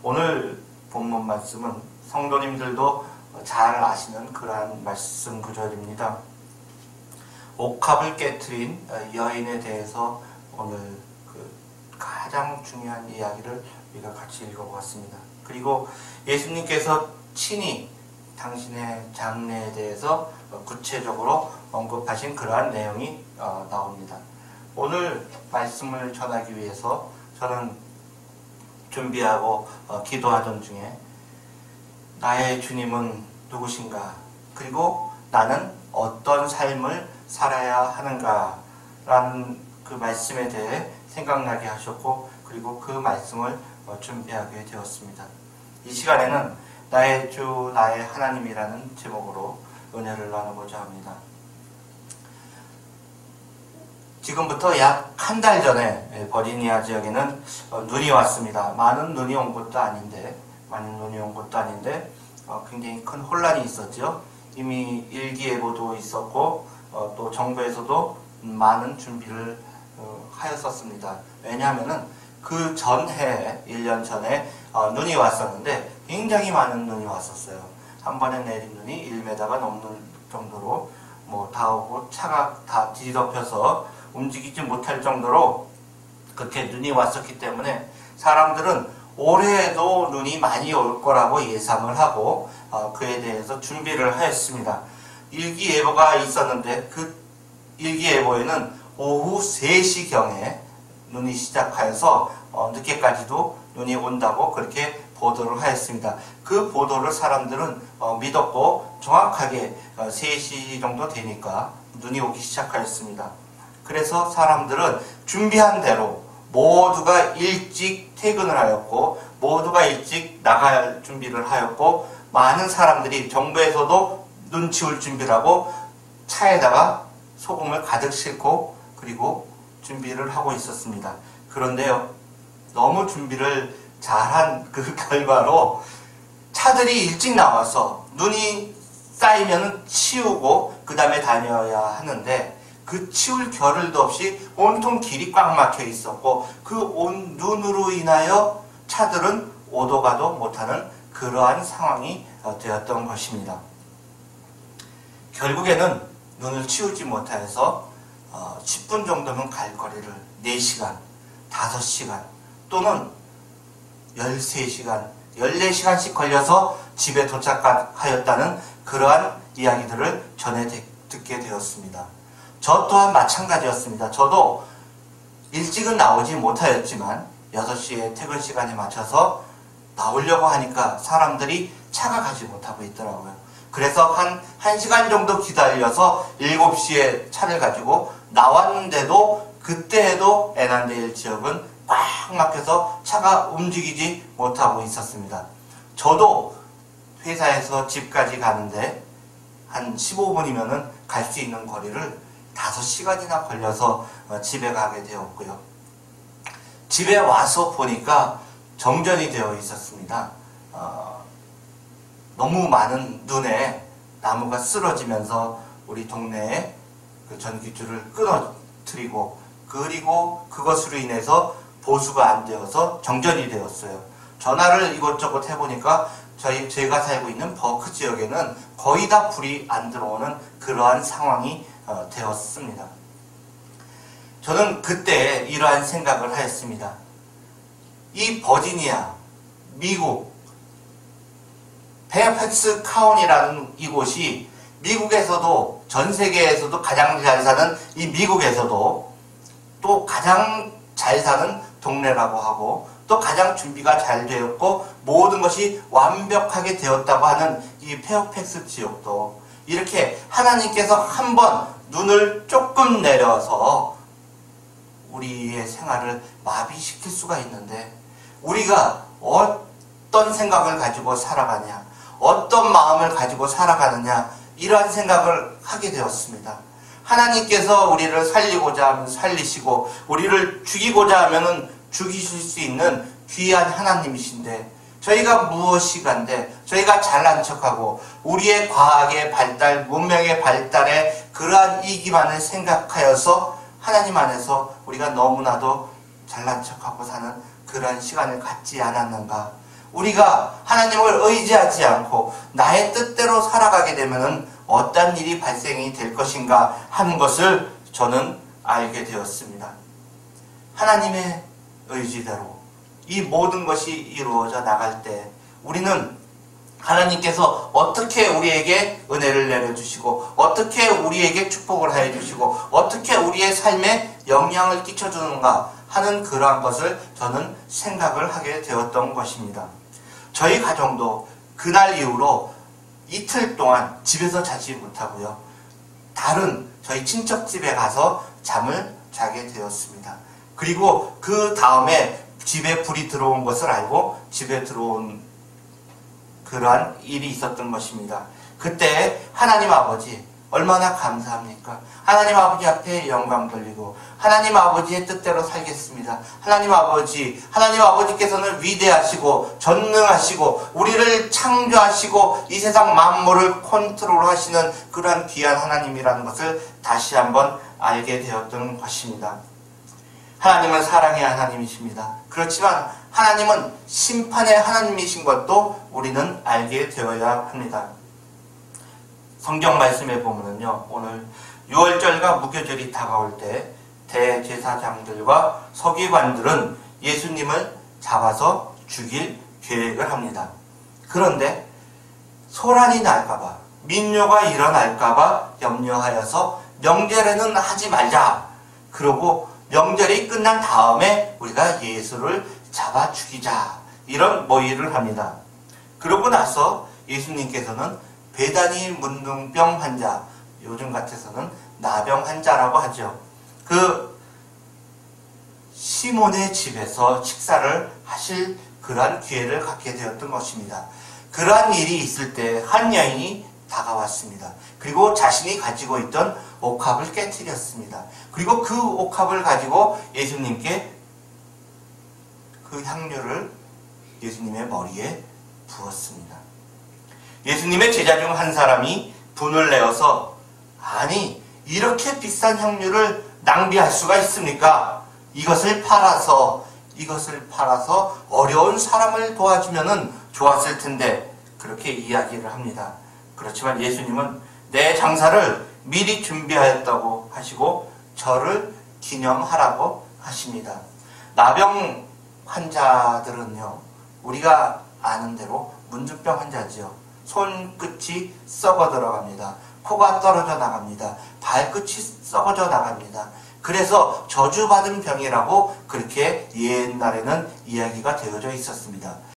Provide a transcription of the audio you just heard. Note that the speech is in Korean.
오늘 본문 말씀은 성도님들도 잘 아시는 그러한 말씀 구절입니다. 옥합을 깨트린 여인에 대해서 오늘 가장 중요한 이야기를 우리가 같이 읽어보았습니다. 그리고 예수님께서 친히 당신의 장래에 대해서 구체적으로 언급하신 그러한 내용이 나옵니다. 오늘 말씀을 전하기 위해서 저는 준비하고 기도하던 중에 나의 주님은 누구신가? 그리고 나는 어떤 삶을 살아야 하는가? 라는 그 말씀에 대해 생각나게 하셨고, 그리고 그 말씀을 준비하게 되었습니다. 이 시간에는 나의 주, 나의 하나님이라는 제목으로 은혜를 나누고자 합니다. 지금부터 약 한 달 전에 버지니아 지역에는 눈이 왔습니다. 많은 눈이 온 것도 아닌데 굉장히 큰 혼란이 있었죠. 이미 일기예보도 있었고 또 정부에서도 많은 준비를 하였었습니다. 왜냐하면은 그 전해 1년 전에 눈이 왔었는데 굉장히 많은 눈이 왔었어요. 한 번에 내린 눈이 1m가 넘는 정도로 다 오고 차가 다 뒤덮여서 움직이지 못할 정도로 그렇게 눈이 왔었기 때문에 사람들은 올해에도 눈이 많이 올 거라고 예상을 하고 그에 대해서 준비를 하였습니다. 일기예보가 있었는데 그 일기예보에는 오후 3시경에 눈이 시작하여서 늦게까지도 눈이 온다고 그렇게 보도를 하였습니다. 그 보도를 사람들은 믿었고 정확하게 3시 정도 되니까 눈이 오기 시작하였습니다. 그래서 사람들은 준비한 대로 모두가 일찍 퇴근을 하였고 모두가 일찍 나갈 준비를 하였고 많은 사람들이 정부에서도 눈치 올 준비를 하고 차에다가 소금을 가득 싣고 그리고 준비를 하고 있었습니다. 그런데요, 너무 준비를 잘한 그 결과로 차들이 일찍 나와서 눈이 쌓이면 치우고 그 다음에 다녀야 하는데 그 치울 겨를도 없이 온통 길이 꽉 막혀 있었고 그 온 눈으로 인하여 차들은 오도 가도 못하는 그러한 상황이 되었던 것입니다. 결국에는 눈을 치우지 못해서 10분 정도면 갈 거리를 4시간, 5시간 또는 13시간, 14시간씩 걸려서 집에 도착하였다는 그러한 이야기들을 전해 듣게 되었습니다. 저 또한 마찬가지였습니다. 저도 일찍은 나오지 못하였지만 6시에 퇴근 시간에 맞춰서 나오려고 하니까 사람들이 차가 가지 못하고 있더라고요. 그래서 한 1시간 정도 기다려서 7시에 차를 가지고 나왔는데도 그때에도 에난데일 지역은 꽉 막혀서 차가 움직이지 못하고 있었습니다. 저도 회사에서 집까지 가는데 한 15분이면 갈 수 있는 거리를 5시간이나 걸려서 집에 가게 되었고요. 집에 와서 보니까 정전이 되어 있었습니다. 너무 많은 눈에 나무가 쓰러지면서 우리 동네에 그 전기줄을 끊어뜨리고 그리고 그것으로 인해서 보수가 안 되어서 정전이 되었어요. 전화를 이곳저곳 해보니까 제가 살고 있는 버크 지역에는 거의 다 불이 안 들어오는 그러한 상황이 되었습니다. 저는 그때 이러한 생각을 하였습니다. 이 버지니아, 미국, 페어팩스 카운티라는 이곳이 미국에서도 전 세계에서도 가장 잘 사는 이 미국에서도 또 가장 잘 사는 동네라고 하고 또 가장 준비가 잘 되었고 모든 것이 완벽하게 되었다고 하는 이 페어팩스 지역도 이렇게 하나님께서 한번 눈을 조금 내려서 우리의 생활을 마비시킬 수가 있는데 우리가 어떤 생각을 가지고 살아가냐, 어떤 마음을 가지고 살아가느냐 이러한 생각을 하게 되었습니다. 하나님께서 우리를 살리고자 하면 살리시고 우리를 죽이고자 하면 죽이실 수 있는 귀한 하나님이신데 저희가 무엇이 간데 저희가 잘난 척하고 우리의 과학의 발달, 문명의 발달에 그러한 이기만을 생각하여서 하나님 안에서 우리가 너무나도 잘난 척하고 사는 그러한 시간을 갖지 않았는가. 우리가 하나님을 의지하지 않고 나의 뜻대로 살아가게 되면은 어떤 일이 발생이 될 것인가 하는 것을 저는 알게 되었습니다. 하나님의 의지대로 이 모든 것이 이루어져 나갈 때 우리는 하나님께서 어떻게 우리에게 은혜를 내려주시고 어떻게 우리에게 축복을 하여 주시고 어떻게 우리의 삶에 영향을 끼쳐주는가 하는 그러한 것을 저는 생각을 하게 되었던 것입니다. 저희 가정도 그날 이후로 이틀 동안 집에서 자지 못하고요. 다른 저희 친척 집에 가서 잠을 자게 되었습니다. 그리고 그 다음에 집에 불이 들어온 것을 알고 집에 들어온 그러한 일이 있었던 것입니다. 그때 하나님 아버지 얼마나 감사합니까? 하나님 아버지 앞에 영광 돌리고 하나님 아버지의 뜻대로 살겠습니다. 하나님 아버지께서는 위대하시고 전능하시고 우리를 창조하시고 이 세상 만물을 컨트롤하시는 그러한 귀한 하나님이라는 것을 다시 한번 알게 되었던 것입니다. 하나님은 사랑의 하나님이십니다. 그렇지만 하나님은 심판의 하나님이신 것도 우리는 알게 되어야 합니다. 성경 말씀에 보면요, 오늘 6월절과 무교절이 다가올 때 대제사장들과 서기관들은 예수님을 잡아서 죽일 계획을 합니다. 그런데 소란이 날까봐, 민요가 일어날까봐 염려하여서 명절에는 하지 말자. 그러고 명절이 끝난 다음에 우리가 예수를 잡아 죽이자. 이런 모의를 합니다. 그러고 나서 예수님께서는 배다니 문둥병 환자, 요즘 같아서는 나병 환자라고 하죠. 그 시몬의 집에서 식사를 하실 그러한 기회를 갖게 되었던 것입니다. 그러한 일이 있을 때 한 여인이 다가왔습니다. 그리고 자신이 가지고 있던 옥합을 깨뜨렸습니다. 그리고 그 옥합을 가지고 예수님께 그 향료를 예수님의 머리에 부었습니다. 예수님의 제자 중 한 사람이 분을 내어서 아니 이렇게 비싼 향료를 낭비할 수가 있습니까? 이것을 팔아서 어려운 사람을 도와주면은 좋았을 텐데 그렇게 이야기를 합니다. 그렇지만 예수님은 내 장사를 미리 준비하였다고 하시고 저를 기념하라고 하십니다. 나병 환자들은요, 우리가 아는 대로 문둥병 환자지요. 손끝이 썩어 들어갑니다. 코가 떨어져 나갑니다. 발끝이 썩어져 나갑니다. 그래서 저주받은 병이라고 그렇게 옛날에는 이야기가 되어져 있었습니다.